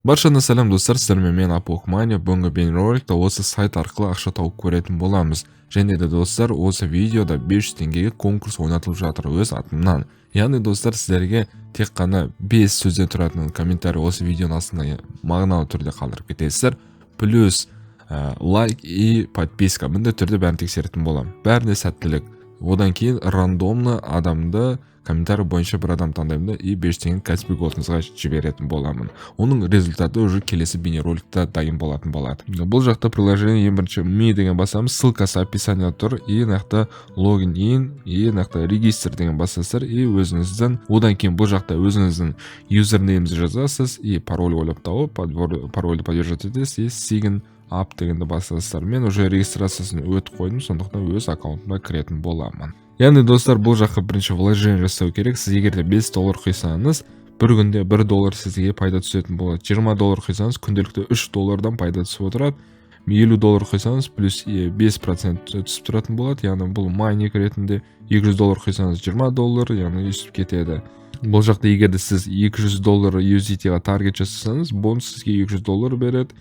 Баршаңызға сәлем достар, сіздермен мен Апок Мания. Бүгінгі бейнероликта осы сайт арқылы ақша тауып көретін боламыз. Және де достар, осы видеода 500 теңгеге конкурс ойнатылып жатыр өз атымнан. Яғни достар, сіздерге тек қана 5 сөзден тұратын комментарий осы видеоның астына мағыналы түрде қалдырып кетесіздер. Плюс лайк и подписка. Міндетті түрде бәрін тексеретін боламын. Бәріне сәттілік. Одан кейін рандомны адамды комментарий бойынша бір адам таңдаймын да и 5 теңге кәсіби голтыңызға жіберетін боламын. Оның результаты уже келесі бейнероликта дайын болатын болады. Бұл жақта приложение ең бірінші ми деген басамыз, ссылкасы описанияда тұр, и нақты логин ин, и нақты регистр деген басасыздар, и өзіңіздің, одан кейін бұл жақта өзіңіздің юзернейміңізді жазасыз, и пароль ойлап тауып, парольді поддержать етесіз, и sign up дегенді басасыздар. Мен уже регистрациясын өтіп қойдым, сондықтан өз аккаунтыма кіретін боламын. Яғни достар, бұл жаққа бірінші вложение жасау керек. Сіз егер де $5 құйсаңыз, бір күнде $1 сізге пайда түсетін болады. $20 құйсаңыз, күнделікті $3 пайда түсіп отырады. $50 құйсаңыз, плюс 5% түсіп тұратын болады. Яғни бұл майнинг ретінде $200 құйсаңыз $20, яғни өсіп кетеді. Бұл жақта егер де сіз $200 USDT-ға таргет жасасаңыз, бонус сізге $200 береді.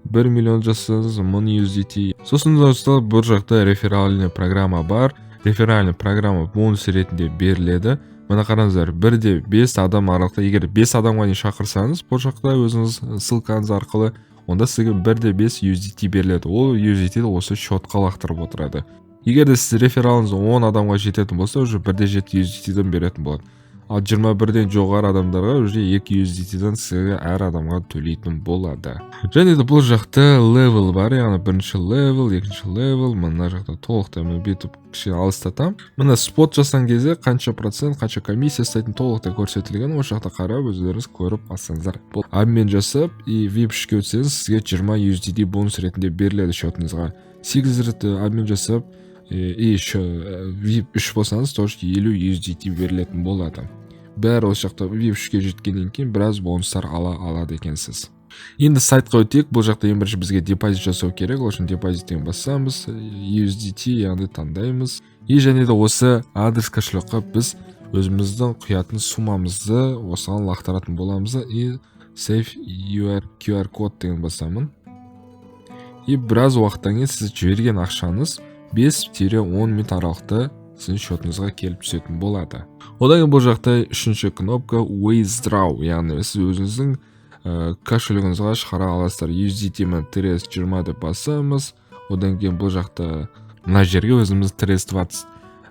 1 миллион жасасаңыз 1000 USDT. Сосын достар, бұл жақта реферальный программа бар. Реферальный программа бонус ретінде беріледі. Мына қараңыздар, 1-5 адам аралықта, егер 5 адамға дейін шақырсаңыз, бұл жақта өзіңіз ссылкаңыз арқылы, онда сізге 1-5 USDT беріледі. Ол USDT осы шотқа лақтырып отырады. Егер де сіз рефералыңыз 10 адамға жететін болса, уже 1-7 USDT-ден беретін болады. Ал 21-ден жоғары адамдарға уже 2 USDT-ден сізге әр адамға төлейтін болады. Және де бұл жақта левел бар, яғни бірінші левел, екінші левел, мына жақта толықтай мен бүйтіп кішкене алыстатам. Мына спот жасаған кезде қанша процент, қанша комиссия ұстайтын толықтай көрсетілген, осы жақта қарап өздеріңіз көріп алсаңыздар. Бұл обмен жасап, и VIP 3-ке өтсеңіз, сізге 20 USDT бонус ретінде беріледі шотыңызға. 8 рет обмен жасап, и VIP 3 болсаңыз, тоже 50 USDT берілетін болады. Бәрі осы жақта VIP 3-ке жеткеннен кейін біраз бонустар алады екенсіз. Енді сайтқа өтейік. Бұл жақта ең бірінші бізге депозит жасау керек. Ол үшін депозиттен басамыз, USDT яғни таңдаймыз. И және де осы адрес кошелекқа біз өзіміздің құятын суммамызды осыған лақтыратын боламыз. И save your QR код деген басамын. И біраз уақыттан кейін сіз жіберген ақшаңыз 5-10 минут аралықта сіздің шотыңызға келіп түсетін болады. Одан кейін бұл жақта үшінші кнопка withdraw, яғни сіз өзіңіздің кошелегіңізға шығара аласыздар. USDT мен TRS20 деп басамыз. Одан кейін бұл жақта мына жерге өзіміз TRS20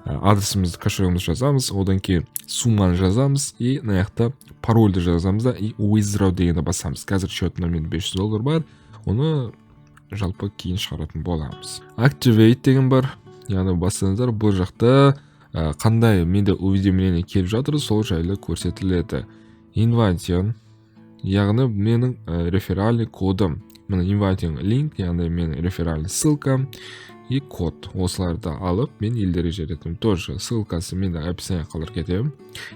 адресімізді, кошелегімізді жазамыз. Одан кейін сумманы жазамыз и мына жақта парольді жазамыз да и withdraw дегенді басамыз. Қазір шотымда мен $500 бар. Оны жалпы кейін шығаратын боламыз. Activate деген бар. Яғни басыңыздар, бұл жақта қандай менде уведомление келіп жатыр, сол жайлы көрсетіледі. Inviting, яғни менің реферальный кодым. Мына inviting link, яғни менің реферальный ссылкам и код. Осыларды алып, мен елдерге жіберетім. Тоже ссылкасы менде описание қалдырып кетемін.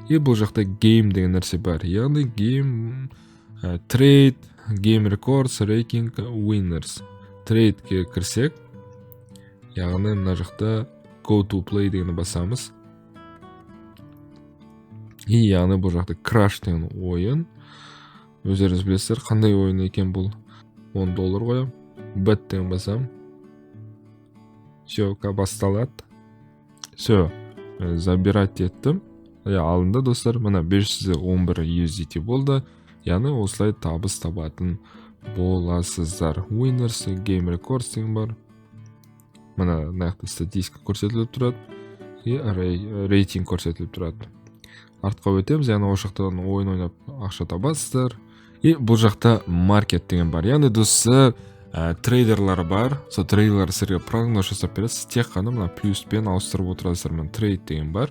И бұл жақта game деген нәрсе бар. Яғни game, trade, game records, ranking, winners. Trade'ге кірсек, яғни мына жақта go to play дегені басамыз. И яғни бұл жақта crash деген ойын. Өздеріңіз білесіздер, қандай ойын екен бұл. $10 қоям. Bet деген басам. Все, басталады. Все, забирать еттім. Алынды достар, мына 511 USDT болды. Яғни осылай табыс табатын боласыздар. Winners, game records деген бар. Мына нақты статистика көрсетіліп тұрады. И рейтинг көрсетіліп тұрады. Артқа өтеміз, яғни осы жақтан ойын ойнап ақша табасыздар. И бұл жақта маркет деген бар. Яғни достар, трейдерлар бар. Сол трейдерлар сізге прогноз жасап береді. Сіз тек қана мына плюспен ауыстырып отырасыздар. Мына трейд деген бар.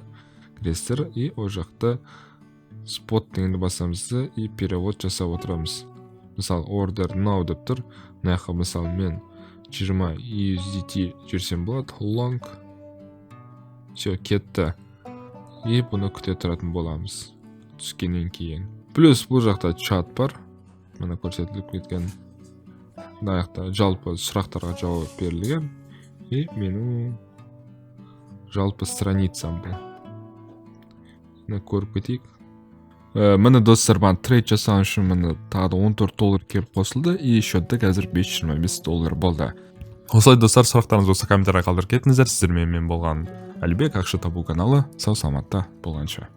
Кіресіздер и ол жақта спот дегенді басамыз и перевод жасап отырамыз. Мысалы, order now деп тұр. Мына жаққа мысалы мен 20 USDT жүрсем болады. Long. Все, кетті. И бұны күте тұратын боламыз. Түскеннен кейін. Плюс бұл жақта чат бар. Мына көрсетіліп кеткен. Мына жақта жалпы сұрақтарға жауап берілген. И менің жалпы страницам бұл. Мына көріп кетейік. Міне достар, маған трейд жасаған үшін міне тағы да $14 келіп қосылды, и счетта қазір $525 болды. Осылай достар, сұрақтарыңыз болса комментария қалдырып кетіңіздер. Сіздермен мен болған Әлібек, ақша табу каналы. Сау саламатта болғанша.